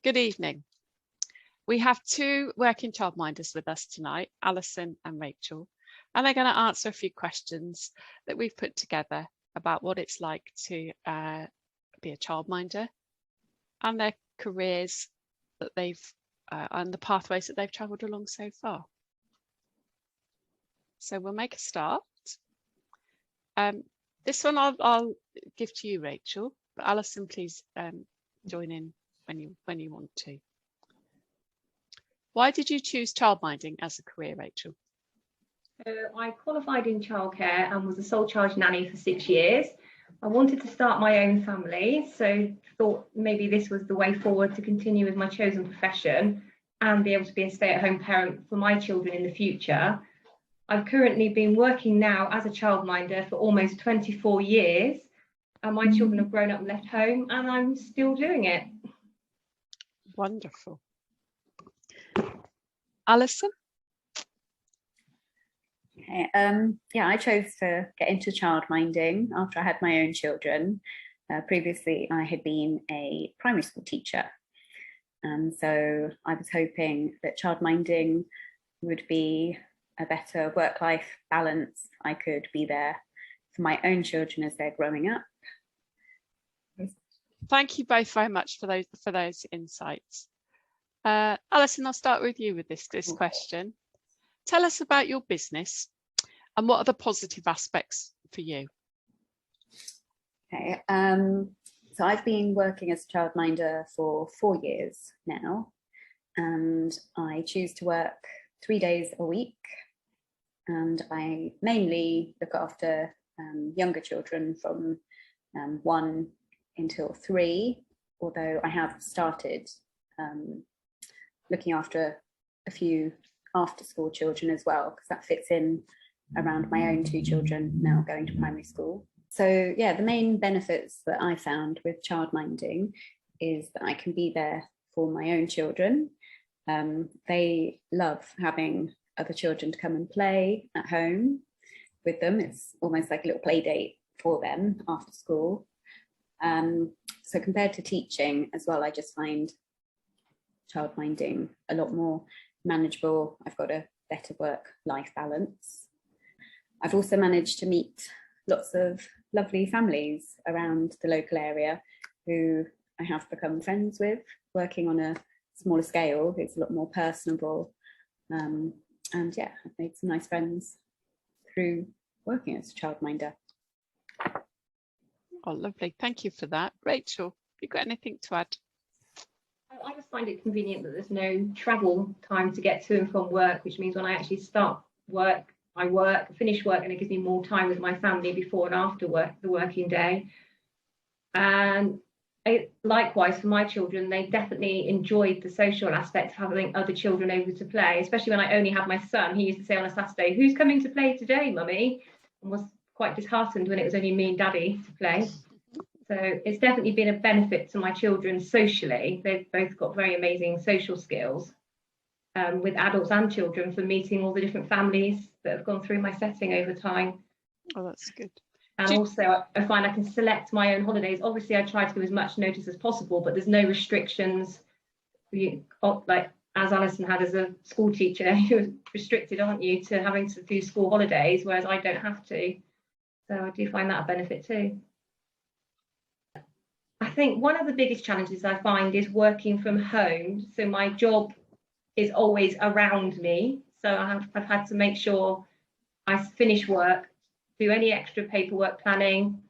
Good evening. We have two working childminders with us tonight, Alison and Rachel, and they're going to answer a few questions that we've put together about what it's like to be a childminder and their careers that they've and the pathways that they've travelled along so far. So we'll make a start. This one I'll give to you, Rachel, but Alison, please join in when you want to. Why did you choose childminding as a career, Rachel? So I qualified in childcare and was a sole charge nanny for 6 years. I wanted to start my own family, so thought maybe this was the way forward to continue with my chosen profession and be able to be a stay-at-home parent for my children in the future. I've currently been working now as a childminder for almost 24 years, and my children have grown up and left home, and I'm still doing it. Wonderful. Alison? Okay, yeah, I chose to get into childminding after I had my own children. Previously, I had been a primary school teacher. And so I was hoping that childminding would be a better work-life balance. I could be there for my own children as they're growing up. Thank you both very much for those insights. Alison, I'll start with you with this question. Tell us about your business and what are the positive aspects for you? Okay, so I've been working as a childminder for 4 years now, and I choose to work 3 days a week, and I mainly look after younger children from 1 until 3, although I have started looking after a few after-school children as well, because that fits in around my own 2 children now going to primary school. So yeah, the main benefits that I found with childminding is that I can be there for my own children. They love having other children to come and play at home with them. It's almost like a little play date for them after school. So compared to teaching as well, I just find childminding a lot more manageable. I've got a better work-life balance. I've also managed to meet lots of lovely families around the local area who I have become friends with. Working on a smaller scale, it's a lot more personable. And yeah, I've made some nice friends through working as a childminder. Oh, lovely. Thank you for that. Rachel, have you got anything to add? I just find it convenient that there's no travel time to get to and from work, which means when I actually start work, I finish work, and it gives me more time with my family before and after work, the working day. And likewise for my children, they definitely enjoyed the social aspect of having other children over to play, especially when I only had my son. He used to say on a Saturday, "Who's coming to play today, mummy?" And was quite disheartened when it was only me and daddy to play. So it's definitely been a benefit to my children socially. They've both got very amazing social skills with adults and children, for meeting all the different families that have gone through my setting over time. Oh, that's good. And also I find I can select my own holidays. Obviously, I try to give as much notice as possible, but there's no restrictions. Like as Alison had as a school teacher, you're restricted, aren't you, to having to do school holidays, whereas I don't have to. So I do find that a benefit too. I think one of the biggest challenges I find is working from home. So my job is always around me. So I've had to make sure I finish work, do any extra paperwork, planning,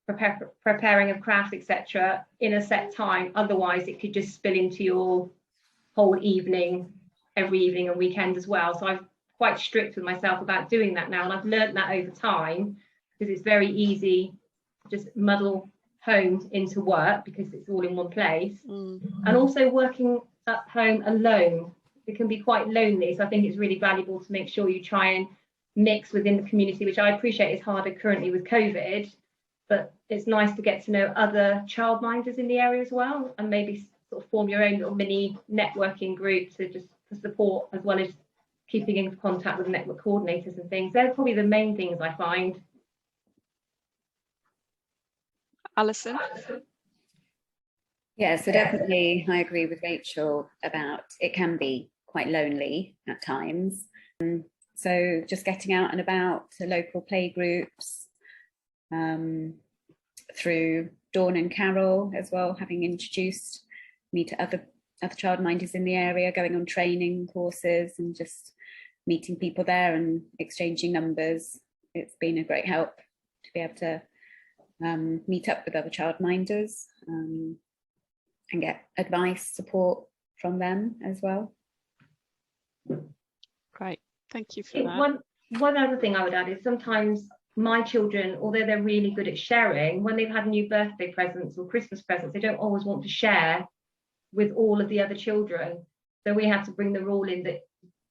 preparing of crafts, etc. in a set time. Otherwise, it could just spill into your whole evening, every evening and weekend as well. So I'm quite strict with myself about doing that now. And I've learned that over time, because it's very easy to just muddle home into work because it's all in one place. And also working at home alone, it can be quite lonely. So I think it's really valuable to make sure you try and mix within the community, which I appreciate is harder currently with COVID, but it's nice to get to know other childminders in the area as well, and maybe sort of form your own little mini networking group to support, as well as keeping in contact with network coordinators and things. They're probably the main things I find. Alison? Yeah, so definitely I agree with Rachel about it can be quite lonely at times. So just getting out and about to local play groups, through Dawn and Carol as well, having introduced me to other childminders in the area, going on training courses and just meeting people there and exchanging numbers. It's been a great help to be able to meet up with other childminders and get advice, support from them as well. Great, thank you for that. One other thing I would add is sometimes my children, although they're really good at sharing, when they've had new birthday presents or Christmas presents, they don't always want to share with all of the other children. So we had to bring the rule in that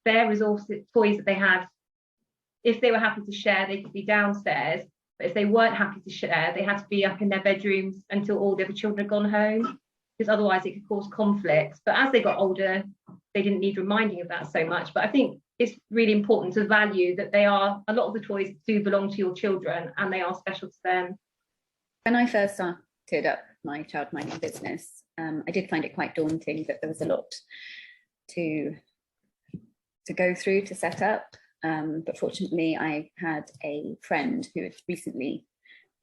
their resources, toys that they had, if they were happy to share, they could be downstairs. But if they weren't happy to share, they had to be up in their bedrooms until all the other children had gone home, because otherwise it could cause conflicts. But as they got older, they didn't need reminding of that so much. But I think it's really important to value that a lot of the toys do belong to your children and they are special to them. When I first started up my childminding business, I did find it quite daunting that there was a lot to go through to set up. But fortunately, I had a friend who had recently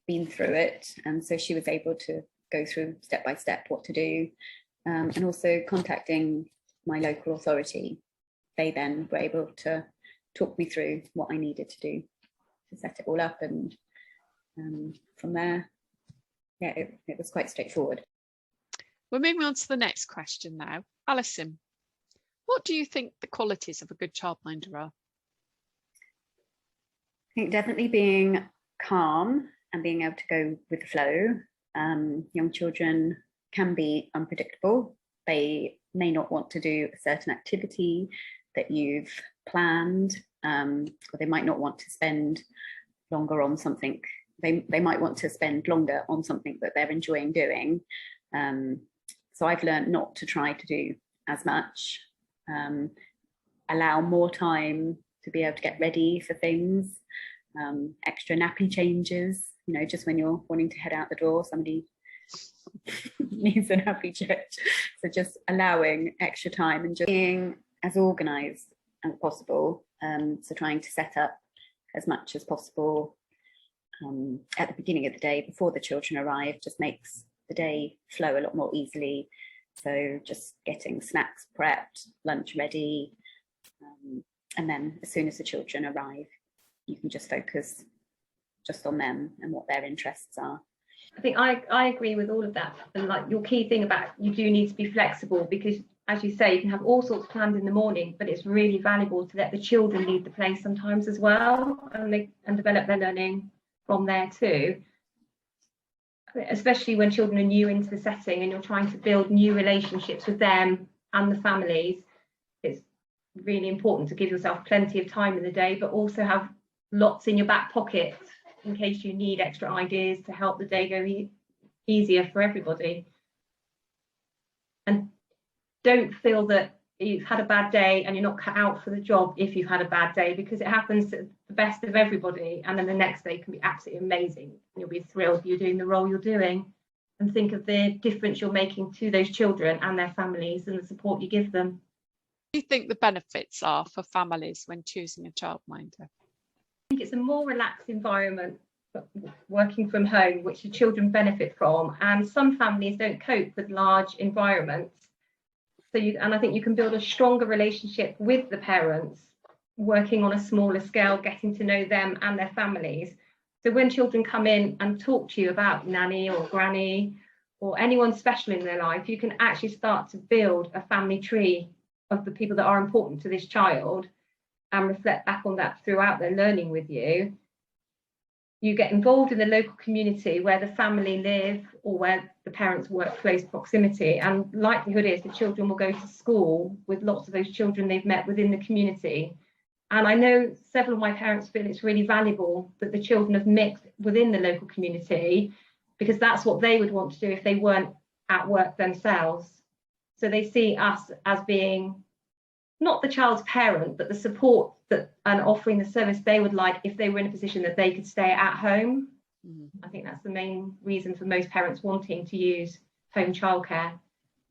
been through it, and so she was able to go through step by step what to do, and also contacting my local authority. They then were able to talk me through what I needed to do to set it all up, and from there, yeah, it was quite straightforward. We're moving on to the next question now. Alison, what do you think the qualities of a good childminder are? I think definitely being calm and being able to go with the flow. Young children can be unpredictable. They may not want to do a certain activity that you've planned, or they might not want to spend longer on something. They might want to spend longer on something that they're enjoying doing. So I've learned not to try to do as much, allow more time to be able to get ready for things, extra nappy changes, just when you're wanting to head out the door, somebody needs a nappy change. So just allowing extra time and just being as organised as possible. So trying to set up as much as possible at the beginning of the day before the children arrive just makes the day flow a lot more easily. So just getting snacks prepped, lunch ready, and then as soon as the children arrive, you can just focus just on them and what their interests are. I think I agree with all of that. And like your key thing about you do need to be flexible, because as you say, you can have all sorts of plans in the morning, but it's really valuable to let the children lead the play sometimes as well, and develop their learning from there too. Especially when children are new into the setting and you're trying to build new relationships with them and the families, it's really important to give yourself plenty of time in the day, but also have lots in your back pocket in case you need extra ideas to help the day go easier for everybody. And don't feel that you've had a bad day and you're not cut out for the job if you've had a bad day, because it happens to the best of everybody, and then the next day can be absolutely amazing. You'll be thrilled you're doing the role you're doing, and think of the difference you're making to those children and their families and the support you give them. What do you think the benefits are for families when choosing a childminder? I think it's a more relaxed environment working from home, which the children benefit from, and some families don't cope with large environments. And I think you can build a stronger relationship with the parents working on a smaller scale, getting to know them and their families. So when children come in and talk to you about nanny or granny or anyone special in their life, you can actually start to build a family tree of the people that are important to this child and reflect back on that throughout their learning with you. You get involved in the local community where the family live or where the parents work close proximity, and likelihood is the children will go to school with lots of those children they've met within the community. And I know several of my parents feel it's really valuable that the children have mixed within the local community, because that's what they would want to do if they weren't at work themselves. So they see us as being not the child's parent, but the support that and offering the service they would like if they were in a position that they could stay at home. I think that's the main reason for most parents wanting to use home childcare.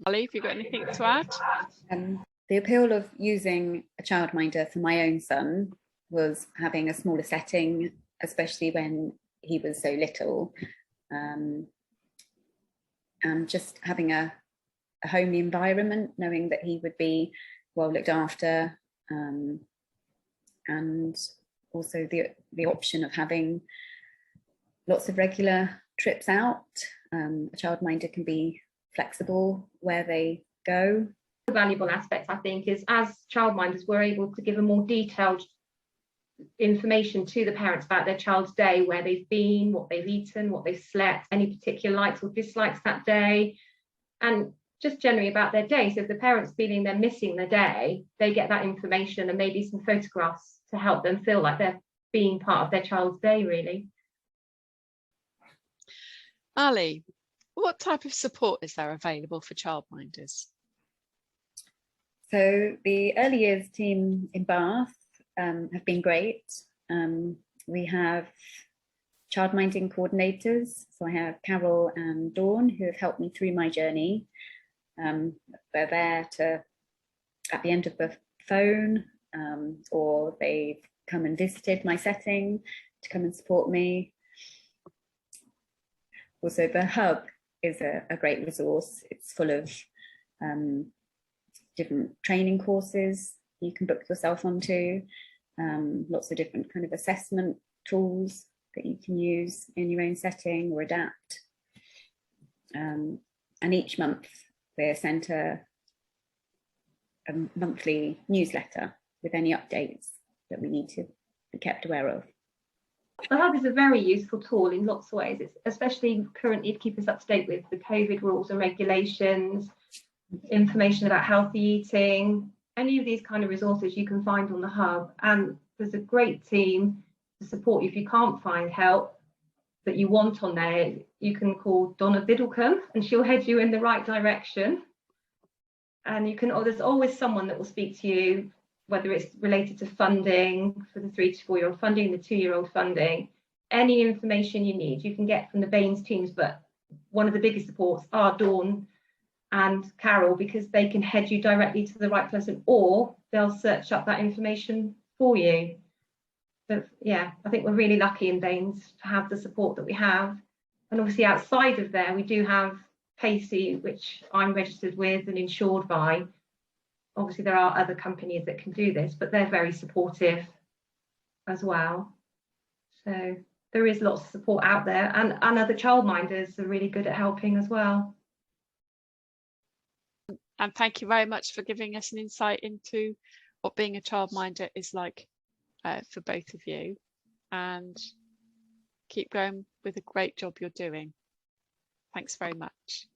Ali, have you got anything to add? The appeal of using a childminder for my own son was having a smaller setting, especially when he was so little, and just having a homely environment, knowing that he would be well looked after, and also the option of having lots of regular trips out. A childminder can be flexible where they go. The valuable aspect, I think, is as childminders, we're able to give a more detailed information to the parents about their child's day, where they've been, what they've eaten, what they've slept, any particular likes or dislikes that day, and just generally about their day. So if the parents feeling they're missing the day, they get that information and maybe some photographs to help them feel like they're being part of their child's day, really. Ali, what type of support is there available for childminders? So the early years team in Bath have been great. We have childminding coordinators. So I have Carol and Dawn, who have helped me through my journey. They're there at the end of the phone, or they've come and visited my setting to come and support me. Also, the hub is a great resource. It's full of different training courses you can book yourself onto, lots of different kind of assessment tools that you can use in your own setting or adapt. And each month we're sent a monthly newsletter with any updates that we need to be kept aware of. The hub is a very useful tool in lots of ways. It's especially currently to keep us up to date with the COVID rules and regulations, information about healthy eating, any of these kind of resources you can find on the hub. And there's a great team to support you if you can't find help that you want on there. You can call Donna Biddlecombe and she'll head you in the right direction. And you can, there's always someone that will speak to you, whether it's related to funding for the 3 to 4 year old funding, the 2-year-old funding, any information you need, you can get from the BAMES teams. But one of the biggest supports are Dawn and Carol, because they can head you directly to the right person, or they'll search up that information for you. So yeah, I think we're really lucky in BAMES to have the support that we have. And obviously outside of there, we do have Pacey, which I'm registered with and insured by. Obviously there are other companies that can do this, but they're very supportive as well. So there is lots of support out there, and other childminders are really good at helping as well. And thank you very much for giving us an insight into what being a childminder is like for both of you, and keep going with the great job you're doing. Thanks very much.